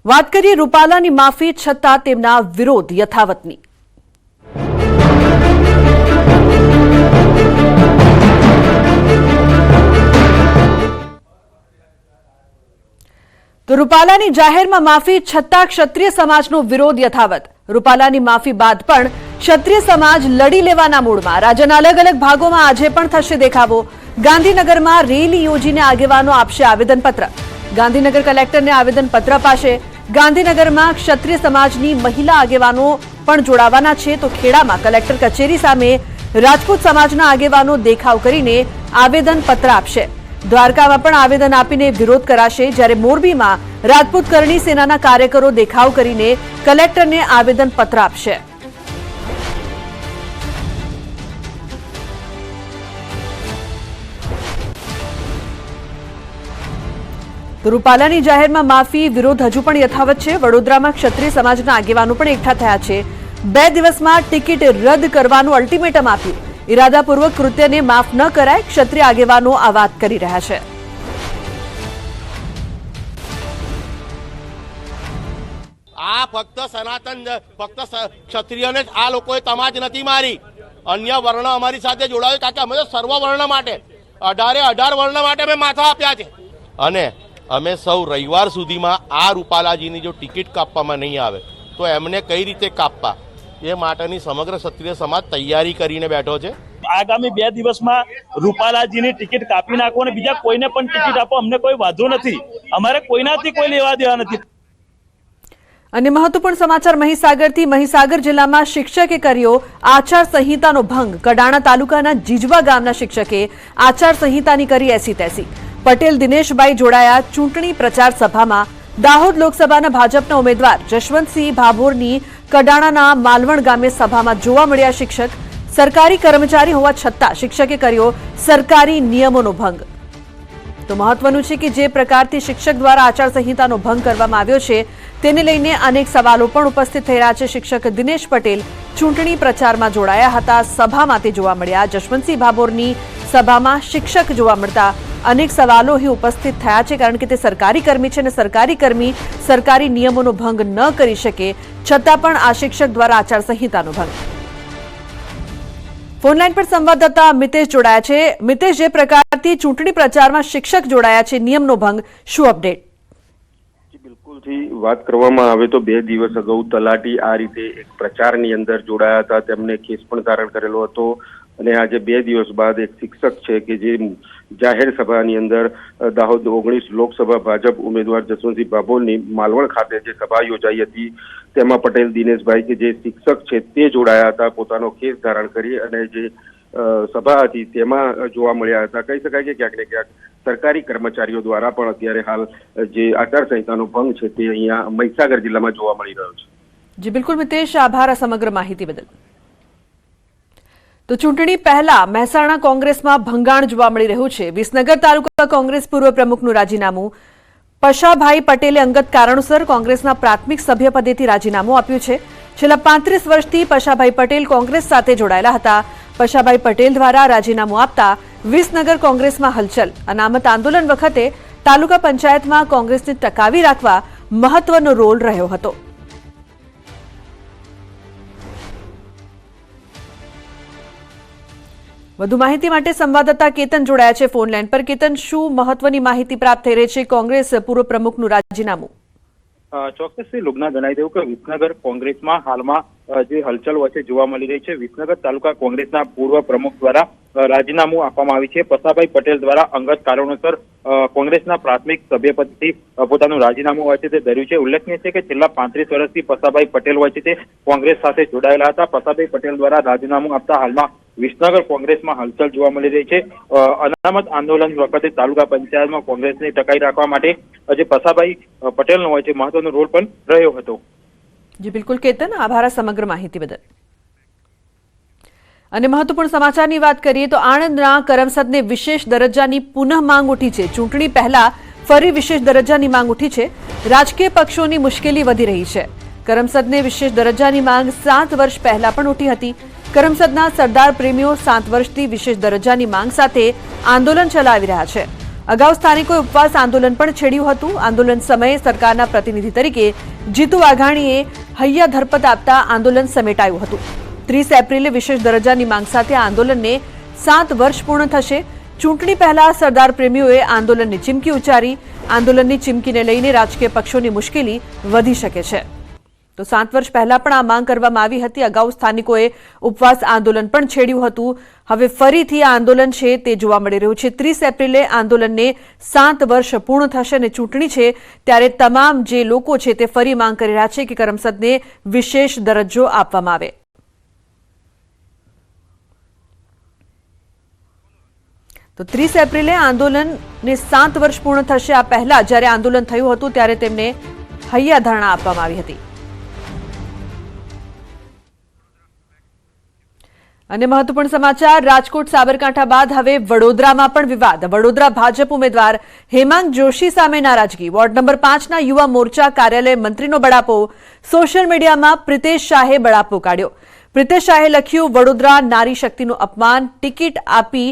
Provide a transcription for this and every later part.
વાત કરીએ રૂપાલાની માફી છતાં તેમના વિરોધ યથાવતની। તો રૂપાલાની જાહેરમાં માફી છતાં ક્ષત્રિય સમાજનો વિરોધ યથાવત। રૂપાલાની માફી બાદ પણ ક્ષત્રિય સમાજ લડી લેવાના મૂડમાં। રાજ્યના અલગ અલગ ભાગોમાં આજે પણ થશે દેખાવો। ગાંધીનગરમાં રેલી યોજીને આગેવાનો આપશે આવેદનપત્ર। ગાંધીનગર કલેક્ટરને આવેદનપત્ર અપાશે। ગાંધીનગરમાં ક્ષત્રિય સમાજની મહિલા આગેવાનો પણ જોડાવાના છે। તો ખેડામાં કલેક્ટર કચેરી સામે રાજપૂત સમાજના આગેવાનો દેખાવ કરીને આવેદનપત્ર આપશે। દ્વારકામાં પણ આવેદન આપીને વિરોધ કરાશે, જ્યારે મોરબીમાં રાજપૂત કરણી સેનાના કાર્યકરો દેખાવ કરીને કલેક્ટરને આવેદનપત્ર આપશે। તો રૂપાલાની જાહેરમાં માફી વિરોધ હજુ પણ યથાવત છે। વડોદરામાં ક્ષત્રિય સમાજના આગેવાનો પણ એકઠા થયા છે। 2 દિવસમાં ટિકિટ રદ કરવાનું અલ્ટિમેટમ આપ્યું। ઇરાદાપૂર્વક કૃત્યને માફ ન કરાય, ક્ષત્રિય આગેવાનો આ વાત કરી રહ્યા છે। આ ફક્ત સનાતન ફક્ત ક્ષત્રિયોને જ આ લોકોએ તમાજ નથી મારી, અન્ય વર્ણ અમારી સાથે જોડાયો, કારણ કે અમે તો સર્વ વર્ણ માટે 18 વર્ણ માટે અમે માથા આપ્યા છે। અને અમે સૌ રવિવાર સુધીમાં આ રૂપાલાજીની જો ટિકિટ કાપવામાં નહીં આવે તો એમને કઈ રીતે કાપવા એ માટેની સમગ્ર ક્ષત્રિય સમાજ તૈયારી કરીને બેઠો છે। આગામી 2 દિવસમાં રૂપાલાજીની ટિકિટ કાપી નાખો અને બીજા કોઈને પણ ટિકિટ આપો, અમને કોઈ વાંધો નથી। અમારે કોઈનાથી કોઈ લેવા દેવા નથી। અને મહત્વપૂર્ણ સમાચાર મહીસાગરથી। મહીસાગર જિલ્લામાં શિક્ષકે કર્યો આચાર સંહિતાનો ભંગ। કડાણા તાલુકાના જીજવા ગામના શિક્ષકે આચાર સંહિતાની કરી એસી તેસી। પટેલ દિનેશભાઈ જોડાયા ચૂંટણી પ્રચાર સભામાં। દાહોદ લોકસભાના ભાજપના ઉમેદવાર જશવંતસિંહ ભાભોરની કડાણાના માલવણ ગામે સભામાં જોવા મળ્યા શિક્ષક। સરકારી કર્મચારી હોવા છતાં શિક્ષકે કર્યો સરકારી નિયમોનો ભંગ। તો મહત્વનું છે કે જે પ્રકારથી શિક્ષક દ્વારા આચાર સંહિતાનો ભંગ કરવામાં આવ્યો છે તેને લઈને અનેક સવાલો પણ ઉપસ્થિત થઈ રહ્યા છે। શિક્ષક દિનેશ પટેલ ચૂંટણી પ્રચારમાં જોડાયા હતા, સભામાં તે જોવા મળ્યા। જશવંતસિંહ ભાભોરની સભામાં શિક્ષક જોવા મળતા અનેક સવાલો અહીં ઉપસ્થિત થયા છે, કારણ કે તે સરકારી કર્મી છે અને સરકારી કર્મી સરકારી નિયમોનો ભંગ ન કરી શકે, છતાં પણ આ શિક્ષક દ્વારા આચાર સંહિતાનો ભંગ। ફોનલાઈન પર સંવાદદાતા મિતેશ જોડાયા છે। મિતેશ, જે પ્રકારથી ચૂંટણી પ્રચારમાં શિક્ષક જોડાયા છે, નિયમનો ભંગ, શું અપડેટ? બિલકુલથી વાત કરવામાં આવે તો 2 દિવસ અગાઉ તલાટી આ રીતે એક પ્રચારની અંદર જોડાયા હતા, તેમને કેસ પણ ધારણ કરેલો હતો। અને આજે 2 દિવસ બાદ એક શિક્ષક છે કે જે જાહેર સભાની અંદર દાહોદ 19 લોકસભા ભાજપ ઉમેદવાર જશવંતસિંહ ભાભોરની માલવણ ખાતે જે સભા યોજાઈ હતી તેમાં પટેલ દિનેશભાઈ કે જે શિક્ષક છે તે જોડાયા હતા, પોતાનો કેસ ધારણ કરી અને જે સભા હતી તેમાં જોવા મળ્યા હતા। કહી શકાય કે ક્યાંક ને ક્યાંક સરકારી કર્મચારીઓ દ્વારા પણ અત્યારે હાલ જે આચાર સંહિતાનો ભંગ છે તે અહીંયા મહીસાગર જિલ્લામાં જોવા મળી રહ્યો છે। જી બિલકુલ મિતેશ, આભાર આ સમગ્ર માહિતી બદલ। તો ચૂંટણી પહેલા મહેસાણા કોંગ્રેસમાં ભંગાણ જોવા મળી રહ્યું છે। વિસનગર તાલુકા કોંગ્રેસ પૂર્વ પ્રમુખનું રાજીનામું। પશાભાઈ પટેલે અંગત કારણોસર કોંગ્રેસના પ્રાથમિક સભ્યપદેથી રાજીનામું આપ્યું છે। છેલ્લા 35 વર્ષથી પશાભાઈ પટેલ કોંગ્રેસ સાથે જોડાયેલા હતા। પશાભાઈ પટેલ દ્વારા રાજીનામું આપતા વિસનગર કોંગ્રેસમાં હલચલ। અનામત આંદોલન વખતે તાલુકા પંચાયતમાં કોંગ્રેસને ટકાવી રાખવા મહત્વનો રોલ રહ્યો હતો। વધુ માહિતી માટે સંવાદદાતા કેતન જોડાયા છે ફોનલાઈન પર। કેતન, શું મહત્વની માહિતી પ્રાપ્ત થઈ રહી છે કોંગ્રેસ પૂર્વ પ્રમુખનું રાજીનામું? ચોક્કસથી લુગના જણાવી દઉં કે વિસનગર કોંગ્રેસમાં હાલમાં જે હલચલ વચ્ચે જોવા મળી રહી છે। વિસનગર તાલુકા કોંગ્રેસના પૂર્વ પ્રમુખ દ્વારા રાજીનામું આપવામાં આવ્યું છે। પશાભાઈ પટેલ દ્વારા અંગત કારણોસર કોંગ્રેસના પ્રાથમિક સભ્યપદથી પોતાનું રાજીનામું હોય છે તે ધર્યું છે। ઉલ્લેખનીય છે કે છેલ્લા 35 વર્ષથી પશાભાઈ પટેલ હોય છે તે કોંગ્રેસ સાથે જોડાયેલા હતા। પશાભાઈ પટેલ દ્વારા રાજીનામું આપતા હાલમાં વિસનગર કોંગ્રેસમાં હલચલ જોવા મળી રહી છે। અનામત આંદોલન વખતે તાલુકા પંચાયતમાં કોંગ્રેસને ટકાવી રાખવા માટે જે પશાભાઈ પટેલનો હોય છે મહત્વનો રોલ પણ રહ્યો હતો। જી બિલકુલ કેતન, આભાર આ સમગ્ર માહિતી બદલ। અને મહત્વપૂર્ણ સમાચારની વાત કરીએ તો આણંદના કરમસદને વિશેષ દરજ્જાની પુનઃ માંગ ઉઠી છે। ચૂંટણી પહેલા ફરી વિશેષ દરજ્જાની માંગ ઉઠી છે। રાજકીય પક્ષોની મુશ્કેલી વધી રહી છે। કરમસદને વિશેષ દરજ્જાની માંગ 7 વર્ષ પહેલા પણ ઉઠી હતી। કરમસદના સરદાર પ્રેમીઓ 7 વર્ષથી વિશેષ દરજ્જાની માંગ સાથે આંદોલન ચલાવી રહ્યા છે। અગાઉ સ્થાનિકોએ ઉપવાસ આંદોલન પણ છેડ્યું હતું. આંદોલન સમયે સરકારના પ્રતિનિધિ તરીકે જીતુ વાઘાણીએ હૈયા ધરપત આપતા આંદોલન સમેટાયું હતું. 30 એપ્રિલે વિશેષ દરજ્જાની માંગ સાથે આંદોલનને 7 વર્ષ પૂર્ણ થશે. ચૂંટણી પહેલા સરદાર પ્રેમીઓએ આંદોલનની ચીમકી ઉચ્ચારી. આંદોલનની ચીમકીને લઈને રાજકીય પક્ષોની મુશ્કેલી વધી શકે છે. તો 7 વર્ષ પહેલા પણ આ માંગ કરવામાં આવી હતી. અગાઉ સ્થાનિકોએ ઉપવાસ આંદોલન પણ છેડ્યું હતું. હવે ફરીથી આ આંદોલન છે તે જોવા મળી રહ્યું છે. 30 એપ્રિલે આંદોલનને 7 વર્ષ પૂર્ણ થશે અને ચૂંટણી છે ત્યારે તમામ જે લોકો છે તે ફરી માંગ કરી રહ્યા છે કે કરમસદને વિશેષ દરજ્જો આપવામાં આવે. તો 30 એપ્રિલે આંદોલનને 7 વર્ષ પૂર્ણ થશે. આ પહેલા જ્યારે આંદોલન થયું હતું ત્યારે તેમને હૈયા ધરણા આપવામાં આવી હતી. અને મહત્વપૂર્ણ સમાચાર, રાજકોટ સાબરકાંઠા બાદ હવે વડોદરામાં પણ વિવાદ. વડોદરા ભાજપ ઉમેદવાર હેમાંગ જોશી સામે નારાજગી. વોર્ડ નંબર 5ના યુવા મોરચા કાર્યાલય મંત્રીનો બળાપો. સોશિયલ મીડિયામાં પ્રિતેશ શાહે બળાપો કાઢ્યો. પ્રિતેશ શાહે લખ્યું, વડોદરા નારી શક્તિનું અપમાન, ટિકિટ આપી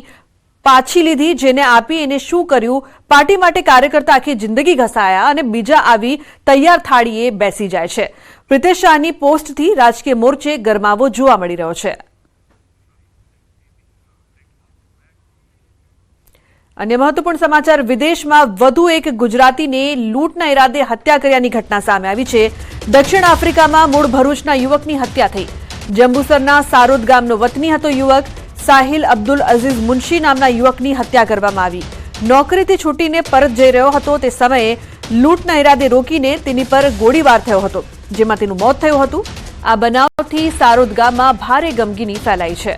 પાછી લીધી, જેને આપી એને શું કર્યું? પાર્ટી માટે કાર્યકર્તા આખી જિંદગી ઘસાયા અને બીજા આવી તૈયાર થાળીએ બેસી જાય છે. પ્રિતેશ શાહની પોસ્ટથી રાજકીય મોરચે ગરમાવો જોવા મળી રહ્યો છે. અન્ય મહત્વપૂર્ણ સમાચાર, વિદેશમાં વધુ એક ગુજરાતીને લૂંટના ઇરાદે હત્યા કર્યાની ઘટના સામે આવી છે. દક્ષિણ આફ્રિકામાં મૂળ ભરૂચના યુવકની હત્યા થઈ. જંબુસરના સારોદ ગામનો વતની હતો યુવક. સાહિલ અબ્દુલ અઝીઝ મુનશી નામના યુવકની હત્યા કરવામાં આવી. નોકરીથી છૂટીને પરત જઈ રહ્યો હતો તે સમયે લૂંટના ઇરાદે રોકીને તેની પર ગોળીબાર થયો હતો, જેમાં તેનું મોત થયું હતું. આ બનાવથી સારોદ ગામમાં ભારે ગમગીની ફેલાઈ છે.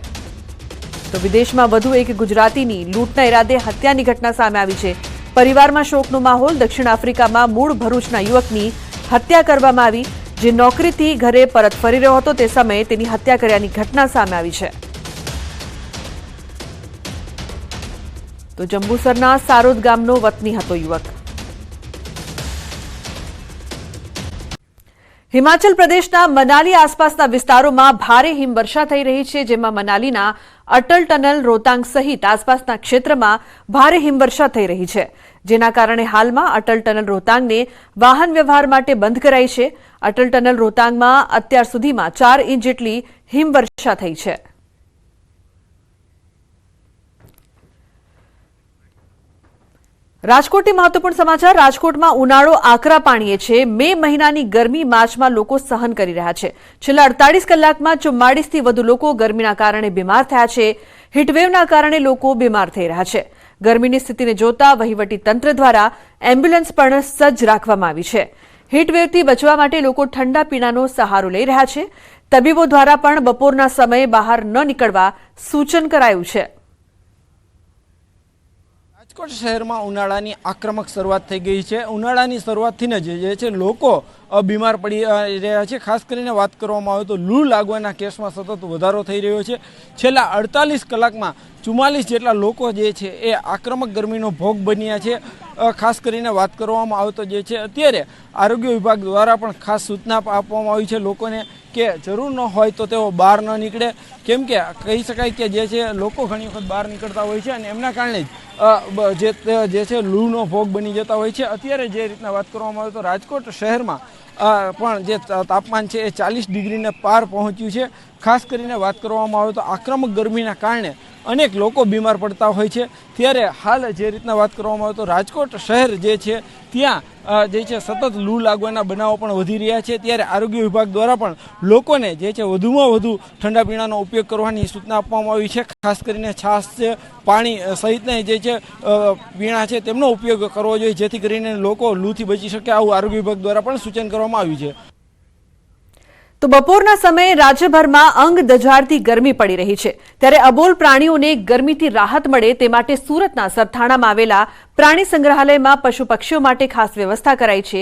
તો વિદેશમાં વધુ એક ગુજરાતીની લૂંટના ઇરાદે હત્યાની ઘટના સામે આવી છે. પરિવારમાં શોકનો માહોલ. દક્ષિણ આફ્રિકામાં મૂળ ભરૂચના યુવકની હત્યા કરવામાં આવી, જે નોકરીથી ઘરે પરત ફરી રહ્યો હતો તે સમયે તેની હત્યા કર્યાની ઘટના સામે આવી છે. તો જંબુસરના સારોદ ગામનો વતની હતો યુવક. હિમાચલ પ્રદેશના મનાલી આસપાસના વિસ્તારોમાં ભારે હિમવર્ષા થઈ રહી છે, જેમાં મનાલીના અટલ ટનલ, રોહતાંગ સહિત આસપાસના ક્ષેત્રમાં ભારે હિમવર્ષા થઈ રહી છે, જેના કારણે હાલમાં અટલ ટનલ રોહતાંગને વાહન વ્યવહાર માટે બંધ કરાઈ છે. અટલ ટનલ રોહતાંગમાં અત્યાર સુધીમાં 4 ઇંચ જેટલી હિમવર્ષા થઈ છે. રાજકોટથી મહત્વપૂર્ણ સમાચાર, રાજકોટમાં ઉનાળો આકરા પાણીએ છે. મે મહિનાની ગરમી માર્ચમાં લોકો સહન કરી રહ્યા છે. છેલ્લા 48 કલાકમાં 44 થી વધુ લોકો ગરમીના કારણે બીમાર થયા છે. હીટવેવના કારણે લોકો બીમાર થઈ રહ્યા છે. ગરમીની સ્થિતિને જોતા વહીવટી તંત્ર દ્વારા એમ્બ્યુલન્સ પણ સજ્જ રાખવામાં આવી છે. હીટવેવથી બચવા માટે લોકો ઠંડા પીણાનો સહારો લઈ રહ્યા છે. તબીબો દ્વારા પણ બપોરના સમયે બહાર ન નીકળવા સૂચન કરાયું છે. રાજકોટ શહેરમાં ઉનાળાની આક્રમક શરૂઆત થઈ ગઈ છે. ઉનાળાની શરૂઆતથી જ જે છે લોકો બીમાર પડી રહ્યા છે. ખાસ કરીને વાત કરવામાં આવે તો લૂ લાગવાના કેસમાં સતત વધારો થઈ રહ્યો છે. છેલ્લા 48 કલાકમાં 44 જેટલા લોકો જે છે એ આક્રમક ગરમીનો ભોગ બન્યા છે. ખાસ કરીને વાત કરવામાં આવે તો જે છે અત્યારે આરોગ્ય વિભાગ દ્વારા પણ ખાસ સૂચના આપવામાં આવી છે લોકોને કે જરૂર ન હોય તો તેઓ બહાર ન નીકળે, કેમ કે કહી શકાય કે જે છે લોકો ઘણી વખત બહાર નીકળતા હોય છે અને એમના કારણે જ જે છે લૂનો ભોગ બની જતા હોય છે. અત્યારે જે રીતના વાત કરવામાં આવે તો રાજકોટ શહેરમાં પણ જે તાપમાન છે એ 40 ડિગ્રીને પાર પહોંચ્યું છે. ખાસ કરીને વાત કરવામાં આવે તો આક્રમક ગરમીના કારણે અનેક લોકો બીમાર પડતા હોય છે. ત્યારે હાલ જે રીતના વાત કરવામાં આવે તો રાજકોટ શહેર જે છે ત્યાં જે છે સતત લૂ લાગવાના બનાવો પણ વધી રહ્યા છે. ત્યારે આરોગ્ય વિભાગ દ્વારા પણ લોકોને જે છે વધુમાં વધુ ઠંડા પીણાનો ઉપયોગ કરવાની સૂચના આપવામાં આવી છે. ખાસ કરીને છાશ છે, પાણી સહિતના જે છે પીણા છે તેમનો ઉપયોગ કરવો જોઈએ, જેથી કરીને લોકો લૂથી બચી શકે, આવું આરોગ્ય વિભાગ દ્વારા પણ સૂચન કરવામાં આવ્યું છે. તો બપોરના સમયે રાજ્યભરમાં અંગ દઝાડતી ગરમી પડી રહી છે. ત્યારે અબોલ પ્રાણીઓને ગરમીથી રાહત મળે તે માટે સુરતના સરથાણામાં આવેલા પ્રાણી સંગ્રહાલયમાં પશુ પક્ષીઓ માટે ખાસ વ્યવસ્થા કરાઈ છે.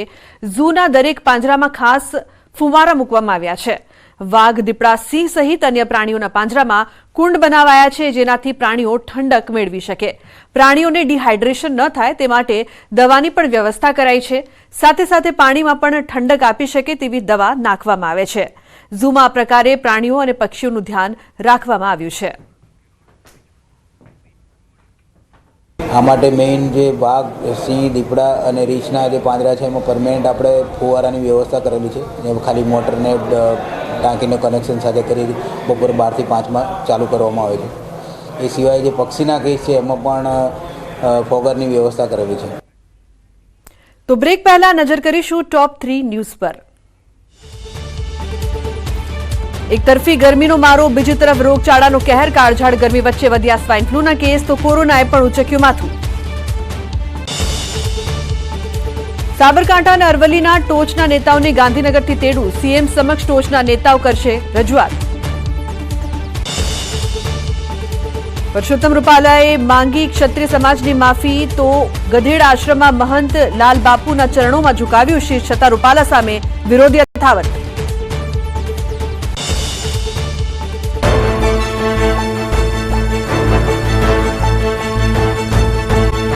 ઝૂના દરેક પાંજરામાં ખાસ ફુવારા મૂકવામાં આવ્યા છે. વાઘ, દીપડા, સિંહ સહિત અન્ય પ્રાણીઓના પાંજરામાં કુંડ બનાવાયા છે, જેનાથી પ્રાણીઓ ઠંડક મેળવી શકે. પ્રાણીઓને ડિહાઇડ્રેશન ન થાય તે માટે દવાની પણ વ્યવસ્થા કરાઈ છે. સાથે સાથે પાણીમાં પણ ઠંડક આપી શકે તેવી દવા નાખવામાં આવે છે. ઝૂમાં આ પ્રકારે પ્રાણીઓ અને પક્ષીઓનું ધ્યાન રાખવામાં આવ્યું છે. આ માટે મેઇન જે વાઘ, સિંહ, દીપડા અને રીંછના જે પાંદડા છે એમાં પરમેનન્ટ આપણે ફુવારાની વ્યવસ્થા કરેલી છે. એ ખાલી મોટરને ટાંકીને કનેક્શન સાથે કરી બપોર 12 થી 5 ચાલુ કરવામાં આવે છે. એ સિવાય જે પક્ષીના કેસ છે એમાં પણ ફોગરની વ્યવસ્થા કરેલી છે. તો બ્રેક પહેલા નજર કરીશું ટોપ 3 ન્યૂઝ પર. એક તરફી ગરમીનો મારો, બીજી તરફ રોગચાળાનો કહેર. કાળઝાળ ગરમી વચ્ચે વધ્યા સ્વાઇન ફ્લૂના કેસ, તો કોરોનાએ પણ ઉચક્યું માથું. સાબરકાંઠા અને અરવલ્લીના ટોચના નેતાઓને ગાંધીનગરથી તેડું. સીએમ સમક્ષ ટોચના નેતાઓ કરશે રજૂઆત. પરસોત્તમ રૂપાલાએ માંગી ક્ષત્રિય સમાજની માફી, તો ગધેડા આશ્રમમાં મહંત લાલ બાપુના ચરણોમાં ઝુકાવ્યું શીશ. છતાં રૂપાલા સામે વિરોધ યથાવત.